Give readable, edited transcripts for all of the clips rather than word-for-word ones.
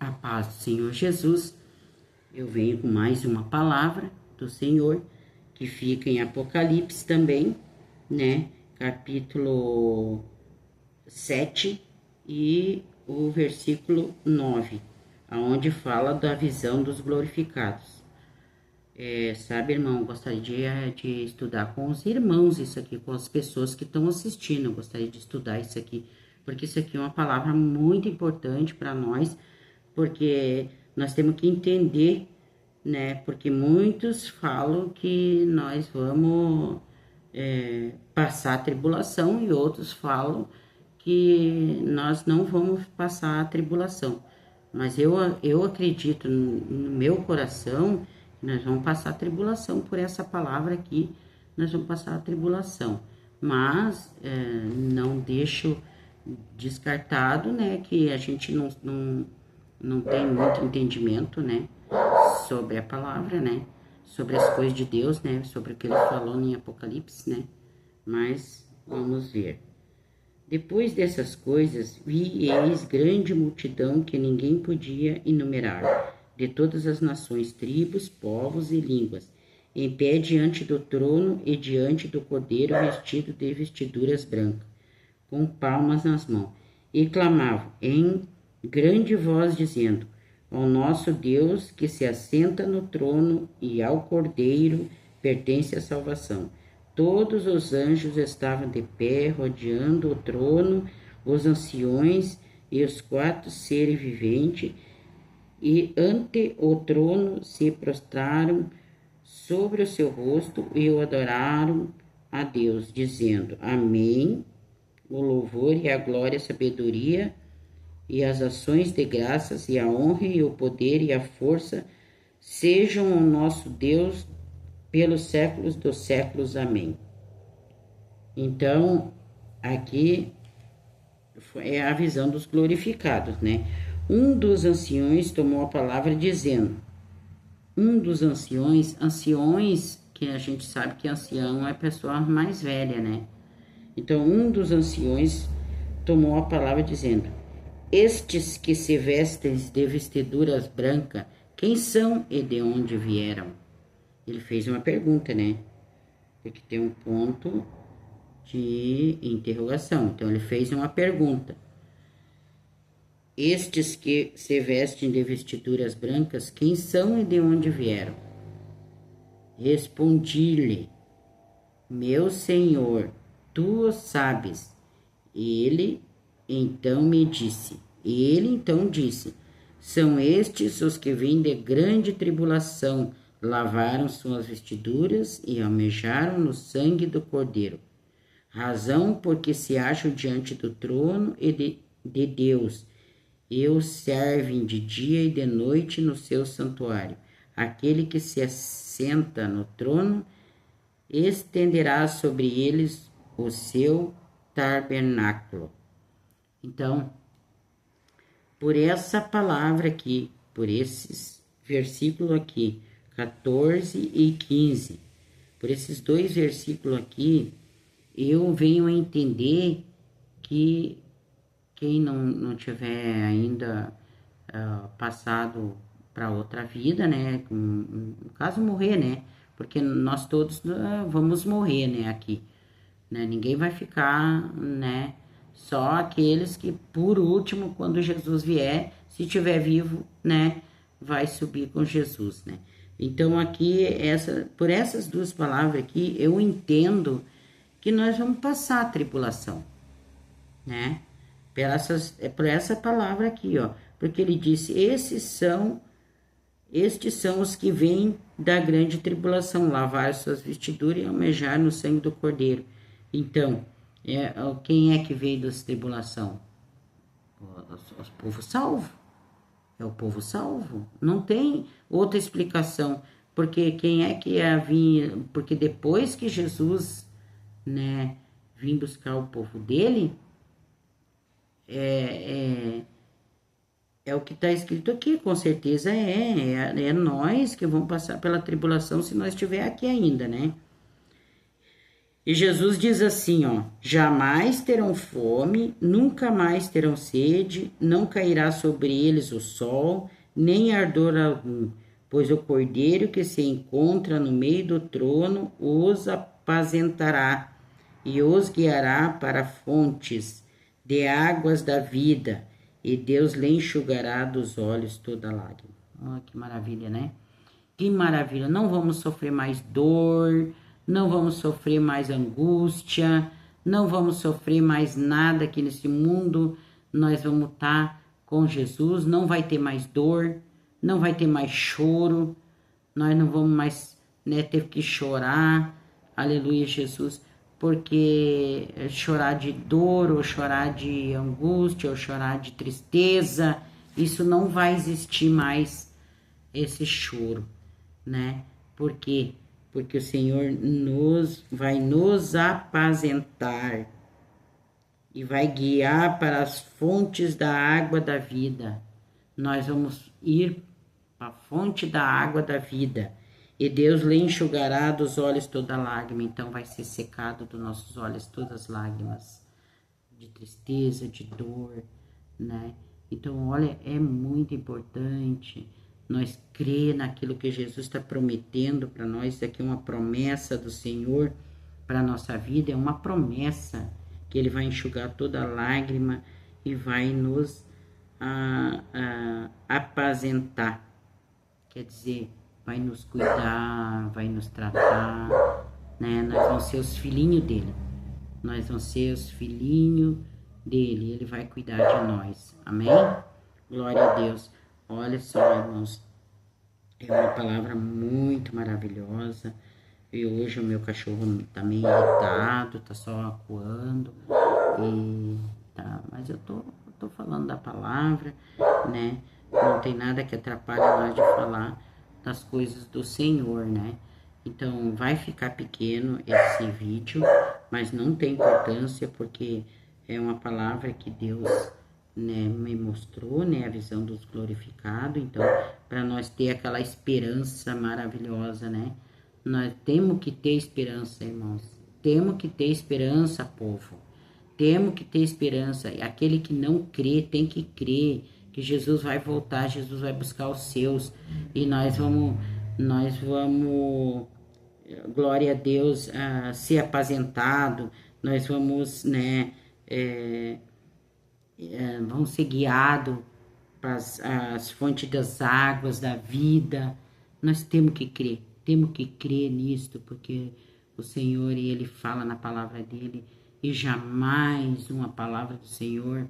A paz do Senhor Jesus. Eu venho com mais uma palavra do Senhor, que fica em Apocalipse também, né? Capítulo 7 e o versículo 9, aonde fala da visão dos glorificados. Sabe, irmão, eu gostaria de estudar com os irmãos isso aqui, com as pessoas que estão assistindo. Eu gostaria de estudar isso aqui, porque isso aqui é uma palavra muito importante para nós, porque nós temos que entender, né? Porque muitos falam que nós vamos passar a tribulação e outros falam que nós não vamos passar a tribulação. Mas eu acredito no meu coração que nós vamos passar a tribulação por essa palavra aqui, nós vamos passar a tribulação. Mas não deixo descartado, né, que a gente não tem muito entendimento, né, sobre a palavra, né, sobre as coisas de Deus, né, sobre o que ele falou em Apocalipse, né, mas vamos ver. Depois dessas coisas, vi e eis grande multidão que ninguém podia enumerar, de todas as nações, tribos, povos e línguas, em pé diante do trono e diante do Cordeiro, vestido de vestiduras brancas, com palmas nas mãos, e clamavam em grande voz, dizendo: ao nosso Deus que se assenta no trono e ao Cordeiro pertence a salvação. Todos os anjos estavam de pé, rodeando o trono, os anciões e os 4 seres viventes, e ante o trono se prostraram sobre o seu rosto e o adoraram a Deus, dizendo: Amém. O louvor e a glória, a sabedoria e as ações de graças e a honra e o poder e a força sejam ao nosso Deus pelos séculos dos séculos. Amém. Então, aqui é a visão dos glorificados, né? Um dos anciões tomou a palavra dizendo, anciões, que a gente sabe que ancião é a pessoa mais velha, né? Então, um dos anciões tomou a palavra dizendo: estes que se vestem de vestiduras brancas, quem são e de onde vieram? Ele fez uma pergunta, né? Porque tem um ponto de interrogação. Então, ele fez uma pergunta. Estes que se vestem de vestiduras brancas, quem são e de onde vieram? Respondi-lhe: meu Senhor, tu o sabes. Ele então disse: são estes os que vêm de grande tribulação, lavaram suas vestiduras e almejaram no sangue do Cordeiro. Razão porque se acham diante do trono e de Deus, e o servem de dia e de noite no seu santuário. Aquele que se assenta no trono estenderá sobre eles o seu tabernáculo. Então, por essa palavra aqui, por esses versículos aqui, 14 e 15, por esses 2 versículos aqui, eu venho a entender que quem não tiver ainda passado para outra vida, né, no caso morrer, né, porque nós todos vamos morrer, né, aqui, né, ninguém vai ficar, né, só aqueles que, por último, quando Jesus vier, se estiver vivo, né, vai subir com Jesus, né. Então, aqui, por essas 2 palavras aqui, eu entendo que nós vamos passar a tribulação, né, por essa palavra aqui, ó, porque ele disse: estes são os que vêm da grande tribulação, lavar suas vestiduras e almejar no sangue do Cordeiro. Então, quem é que veio dessa tribulação? O povo salvo. É o povo salvo. Não tem outra explicação. Porque quem é que ia vir? Porque depois que Jesus, né, vim buscar o povo dele, é o que está escrito aqui, com certeza é nós que vamos passar pela tribulação se nós estiver aqui ainda, né? E Jesus diz assim, ó: jamais terão fome, nunca mais terão sede, não cairá sobre eles o sol, nem ardor algum, pois o cordeiro que se encontra no meio do trono os apacentará e os guiará para fontes de águas da vida, e Deus lhe enxugará dos olhos toda lágrima. Oh, que maravilha, né? Que maravilha! Não vamos sofrer mais dor, não vamos sofrer mais angústia, não vamos sofrer mais nada aqui nesse mundo. Nós vamos estar com Jesus, não vai ter mais dor, não vai ter mais choro, nós não vamos mais, né, ter que chorar. Aleluia, Jesus, porque chorar de dor, ou chorar de angústia, ou chorar de tristeza, isso não vai existir mais, esse choro, né? Por quê? Porque o Senhor vai nos apacentar e vai guiar para as fontes da água da vida. Nós vamos ir para a fonte da água da vida, e Deus lhe enxugará dos olhos toda lágrima. Então vai ser secado dos nossos olhos todas as lágrimas de tristeza, de dor, né? Então, olha, é muito importante nós crer naquilo que Jesus está prometendo para nós. Isso aqui é uma promessa do Senhor para a nossa vida, é uma promessa que Ele vai enxugar toda lágrima e vai nos apacentar. Quer dizer, vai nos cuidar, vai nos tratar, né? Nós vamos ser os filhinhos dele. Nós vamos ser os filhinhos dele. Ele vai cuidar de nós. Amém? Glória a Deus. Olha só, irmãos. É uma palavra muito maravilhosa. E hoje o meu cachorro tá meio irritado, tá só acuando. Mas eu tô falando da palavra, né? Não tem nada que atrapalhe nós de falar das coisas do Senhor, né? Então, vai ficar pequeno esse vídeo, mas não tem importância, porque é uma palavra que Deus, né, me mostrou, né, a visão dos glorificados. Então, para nós ter aquela esperança maravilhosa, né? Nós temos que ter esperança, irmãos. Temos que ter esperança, povo. Temos que ter esperança. Aquele que não crê tem que crer que Jesus vai voltar, Jesus vai buscar os seus, e nós vamos, glória a Deus, ser apacentado. Nós vamos, né, vamos ser guiados para as fontes das águas da vida. Nós temos que crer nisto, porque o Senhor, Ele fala na palavra dele, e jamais uma palavra do Senhor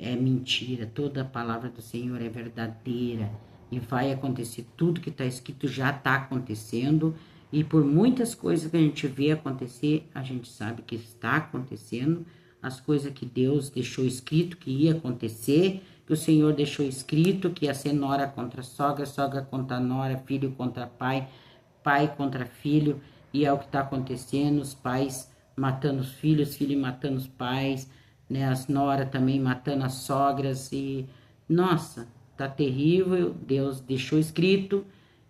é mentira. Toda a palavra do Senhor é verdadeira, e vai acontecer. Tudo que está escrito já está acontecendo, e por muitas coisas que a gente vê acontecer, a gente sabe que está acontecendo. As coisas que Deus deixou escrito que ia acontecer, que o Senhor deixou escrito que ia ser nora contra sogra, sogra contra nora, filho contra pai, pai contra filho, e é o que está acontecendo. Os pais matando os filhos matando os pais, né? As noras também matando as sogras, e nossa, tá terrível. Deus deixou escrito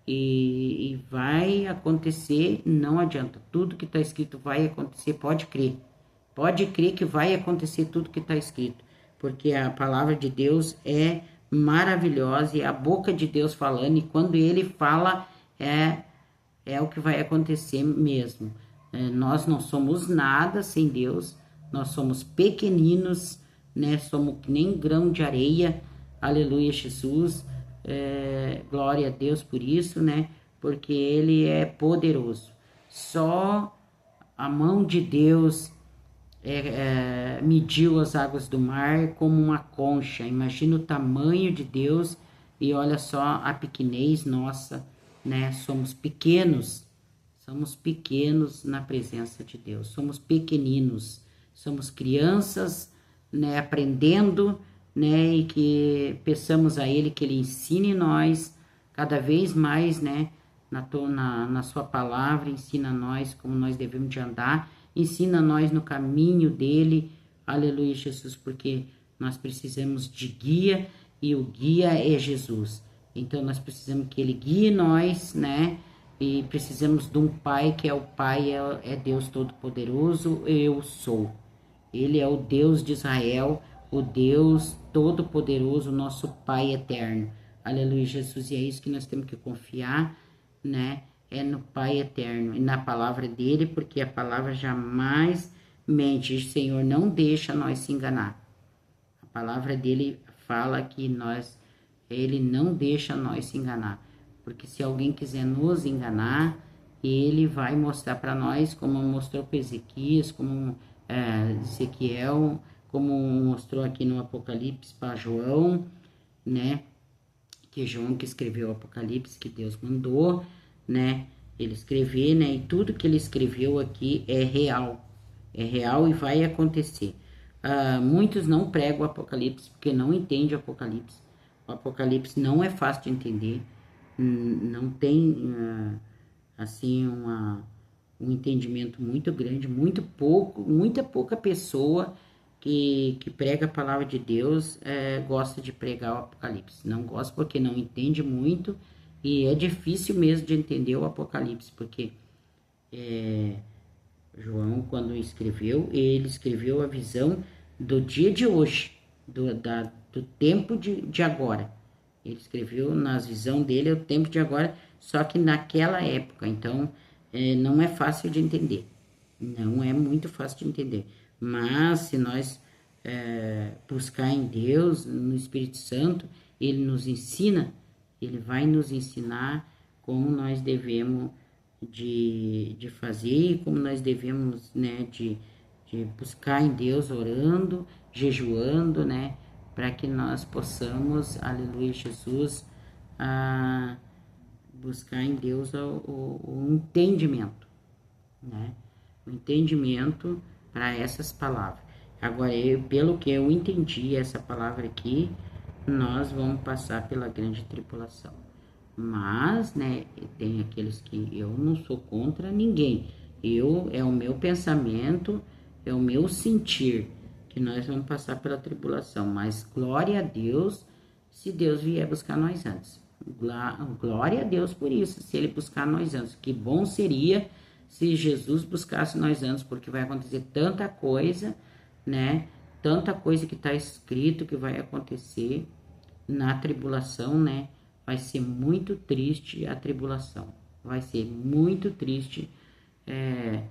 e vai acontecer, não adianta. Tudo que está escrito vai acontecer, pode crer. Pode crer que vai acontecer tudo que está escrito, porque a palavra de Deus é maravilhosa, e a boca de Deus falando, e quando Ele fala, é o que vai acontecer mesmo. Nós não somos nada sem Deus, nós somos pequeninos, né? Somos que nem grão de areia. Aleluia, Jesus. Glória a Deus por isso, né? Porque Ele é poderoso. Só a mão de Deus mediu as águas do mar como uma concha. Imagina o tamanho de Deus, e olha só a pequenez nossa, né? Somos pequenos na presença de Deus, somos pequeninos, somos crianças, né? Aprendendo, né? E que peçamos a Ele que Ele ensine nós cada vez mais, né? Na sua palavra, ensina nós como nós devemos de andar, ensina nós no caminho dele. Aleluia, Jesus, porque nós precisamos de guia, e o guia é Jesus. Então nós precisamos que Ele guie nós, né? e precisamos de um Pai, que é o Pai, é Deus Todo-Poderoso, eu sou. Ele é o Deus de Israel, o Deus Todo-Poderoso, nosso Pai eterno. Aleluia, Jesus. E é isso que nós temos que confiar, né? É no Pai eterno e na palavra dele, porque a palavra jamais mente. O Senhor não deixa nós se enganar. A palavra dele fala que ele não deixa nós se enganar. Porque se alguém quiser nos enganar, ele vai mostrar para nós, como mostrou para Ezequias, como Ezequiel, como mostrou aqui no Apocalipse para João, né? Que João que escreveu o Apocalipse, que Deus mandou, né? Ele escrever, né? E tudo que ele escreveu aqui é real e vai acontecer. Muitos não pregam o Apocalipse porque não entendem o Apocalipse. O Apocalipse não é fácil de entender, não tem assim um entendimento muito grande, muita pouca pessoa que prega a palavra de Deus gosta de pregar o Apocalipse. Não gosta porque não entende muito e é difícil mesmo de entender o Apocalipse, porque João, quando escreveu, ele escreveu a visão do dia de hoje, do tempo de agora. Ele escreveu nas visões dele o tempo de agora, só que naquela época. Então, não é fácil de entender. Não é muito fácil de entender. Mas, se nós buscar em Deus, no Espírito Santo, ele nos ensina, ele vai nos ensinar como nós devemos de fazer e como nós devemos, né, de buscar em Deus, orando, jejuando, né, para que nós possamos, aleluia, Jesus, buscar em Deus o entendimento, né, o entendimento para essas palavras. Agora, pelo que eu entendi essa palavra aqui, nós vamos passar pela grande tribulação. Mas, né, tem aqueles que eu não sou contra ninguém. É o meu pensamento, é o meu sentir que nós vamos passar pela tribulação. Mas glória a Deus se Deus vier buscar nós antes. Glória a Deus por isso, se ele buscar nós antes. Que bom seria se Jesus buscasse nós antes, porque vai acontecer tanta coisa, né? Tanta coisa que está escrito que vai acontecer na tribulação, né? Vai ser muito triste a tribulação. Vai ser muito triste. Né?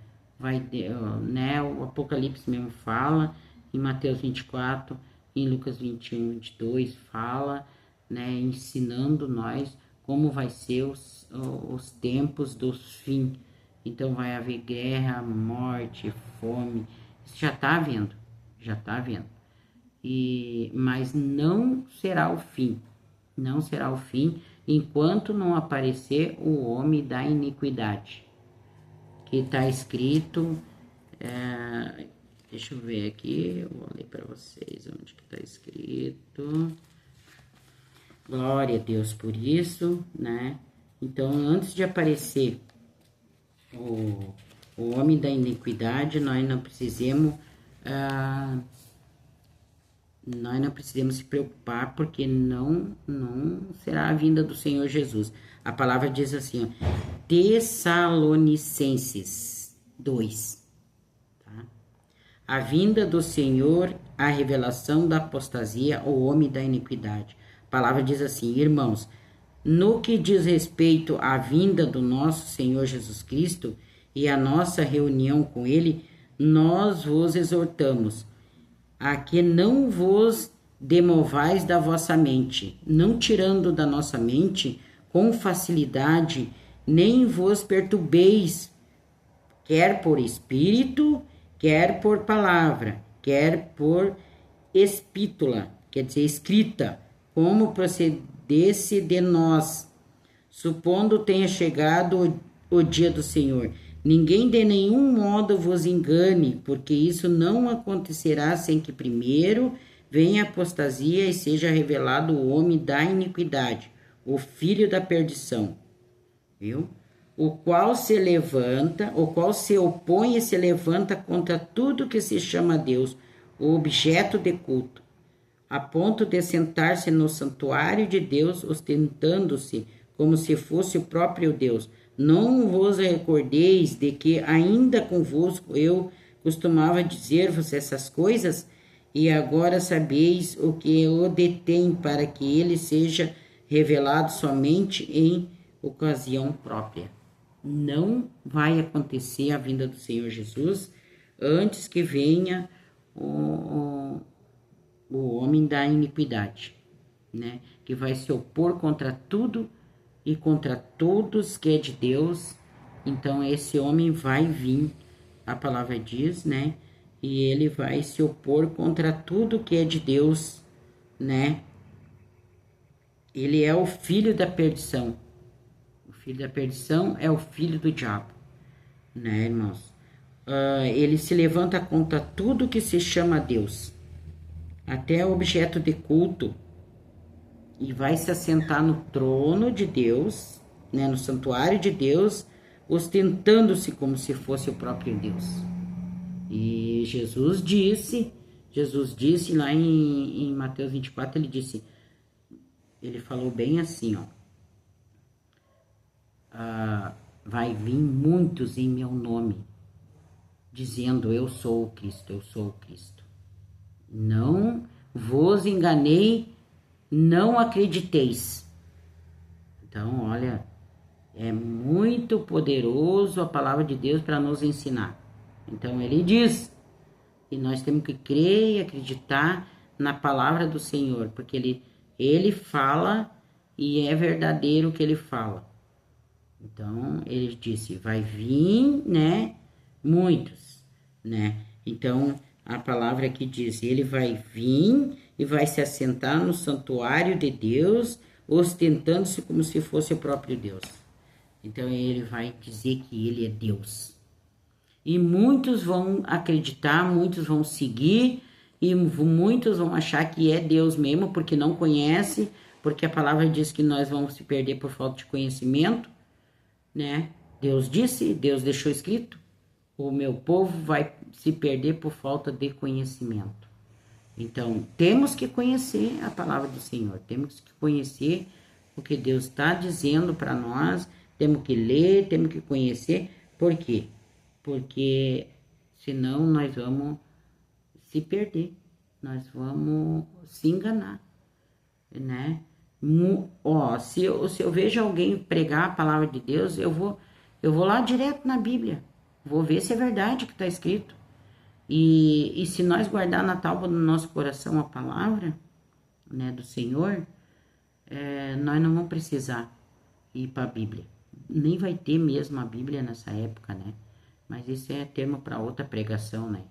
O Apocalipse mesmo fala, em Mateus 24, em Lucas 21, 22, fala, né? Ensinando nós como vai ser os tempos dos fins. Então vai haver guerra, morte, fome. Isso já está havendo. Mas não será o fim. Não será o fim enquanto não aparecer o homem da iniquidade. Que está escrito, deixa eu ver aqui, eu vou ler para vocês onde que está escrito. Glória a Deus por isso, né? Então, antes de aparecer o homem da iniquidade, nós não precisamos se preocupar, porque não será a vinda do Senhor Jesus. A palavra diz assim, ó, Tessalonicenses 2, tá? A vinda do Senhor, a revelação da apostasia, o homem da iniquidade. A palavra diz assim, irmãos, no que diz respeito à vinda do nosso Senhor Jesus Cristo e a nossa reunião com ele, nós vos exortamos a que não vos demovais da vossa mente, não tirando da nossa mente com facilidade, nem vos perturbeis, quer por espírito, quer por palavra, quer por espítula, quer dizer, escrita, como procedesse de nós, supondo tenha chegado o dia do Senhor. Ninguém de nenhum modo vos engane, porque isso não acontecerá sem que primeiro venha a apostasia e seja revelado o homem da iniquidade, o filho da perdição, viu? O qual se opõe e se levanta contra tudo que se chama Deus, o objeto de culto, a ponto de sentar-se no santuário de Deus, ostentando-se como se fosse o próprio Deus. não vos recordeis de que ainda convosco eu costumava dizer-vos essas coisas, e agora sabeis o que o detém para que ele seja revelado somente em ocasião própria. Não vai acontecer a vinda do Senhor Jesus antes que venha o homem da iniquidade, né? Que vai se opor contra tudo e contra todos que é de Deus. Então esse homem vai vir, a palavra diz, né? E ele vai se opor contra tudo que é de Deus, né? Ele é o filho da perdição. O filho da perdição é o filho do diabo, né, irmãos? Ele se levanta contra tudo que se chama Deus, até objeto de culto, e vai se assentar no trono de Deus, né, no santuário de Deus, ostentando-se como se fosse o próprio Deus. E Jesus disse lá em Mateus 24, ele falou bem assim, ó, vai vir muitos em meu nome, dizendo eu sou o Cristo, eu sou o Cristo. Não vos enganei, não acrediteis. Então, olha, é muito poderoso a palavra de Deus para nos ensinar. Então, ele diz, e nós temos que crer e acreditar na palavra do Senhor, porque ele fala e é verdadeiro o que ele fala. Então, ele disse, vai vir, né, muitos, né? Então, a palavra que diz, ele vai vir e vai se assentar no santuário de Deus, ostentando-se como se fosse o próprio Deus. Então, ele vai dizer que ele é Deus. E muitos vão acreditar, muitos vão seguir, e muitos vão achar que é Deus mesmo, porque não conhece, porque a palavra diz que nós vamos se perder por falta de conhecimento, né? Deus disse, Deus deixou escrito, o meu povo vai se perder por falta de conhecimento. Então, temos que conhecer a palavra do Senhor, temos que conhecer o que Deus está dizendo para nós, temos que ler, temos que conhecer. Por quê? Porque senão nós vamos se perder, nós vamos se enganar, né? Se eu vejo alguém pregar a palavra de Deus, eu vou lá direto na Bíblia, vou ver se é verdade o que está escrito. E se nós guardar na tábua do nosso coração a palavra, né, do Senhor, nós não vamos precisar ir para a Bíblia. Nem vai ter mesmo a Bíblia nessa época, né? Mas isso é termo para outra pregação, né?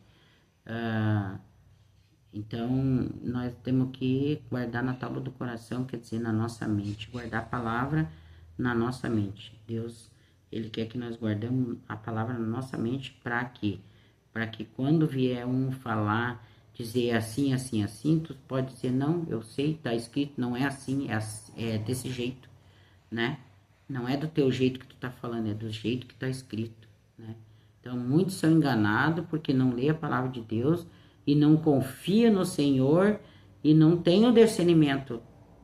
Então, nós temos que guardar na tábua do coração, quer dizer, na nossa mente. Guardar a palavra na nossa mente. Deus, ele quer que nós guardemos a palavra na nossa mente para quê? Para que quando vier um falar, dizer assim, assim, assim, tu pode dizer, não, eu sei, tá escrito, não é assim, é desse jeito, né? Não é do teu jeito que tu tá falando, é do jeito que tá escrito, né? Então, muitos são enganados porque não lê a palavra de Deus e não confia no Senhor e não tem o discernimento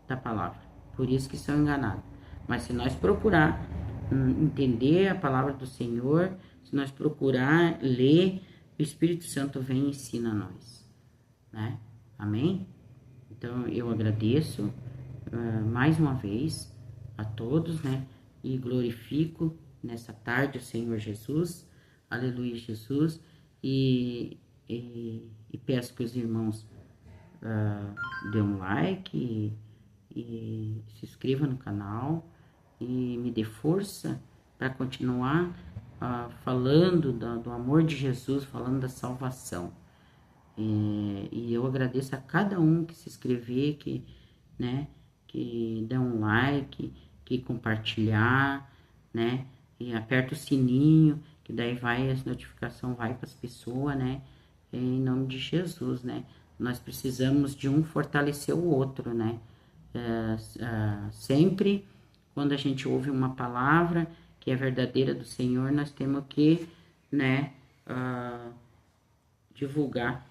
da palavra. Por isso que são enganados. Mas se nós procurar entender a palavra do Senhor, se nós procurar ler, o Espírito Santo vem e ensina a nós, né? Amém? Então, eu agradeço mais uma vez a todos, né? E glorifico nessa tarde o Senhor Jesus. Aleluia, Jesus. E peço que os irmãos dêem um like e se inscrevam no canal e me dê força para continuar falando do amor de Jesus, falando da salvação. E eu agradeço a cada um que se inscrever, que dá um like, que compartilhar, né? E aperta o sininho, que daí as notificações vai para as pessoas, né? Em nome de Jesus, né? Nós precisamos de um fortalecer o outro, né? Sempre quando a gente ouve uma palavra que é verdadeira do Senhor, nós temos que, né? Divulgar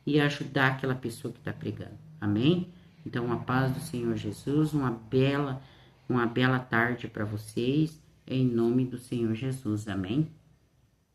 e ajudar aquela pessoa que está pregando. Amém? Então, a paz do Senhor Jesus, uma bela Uma bela tarde para vocês, em nome do Senhor Jesus. Amém?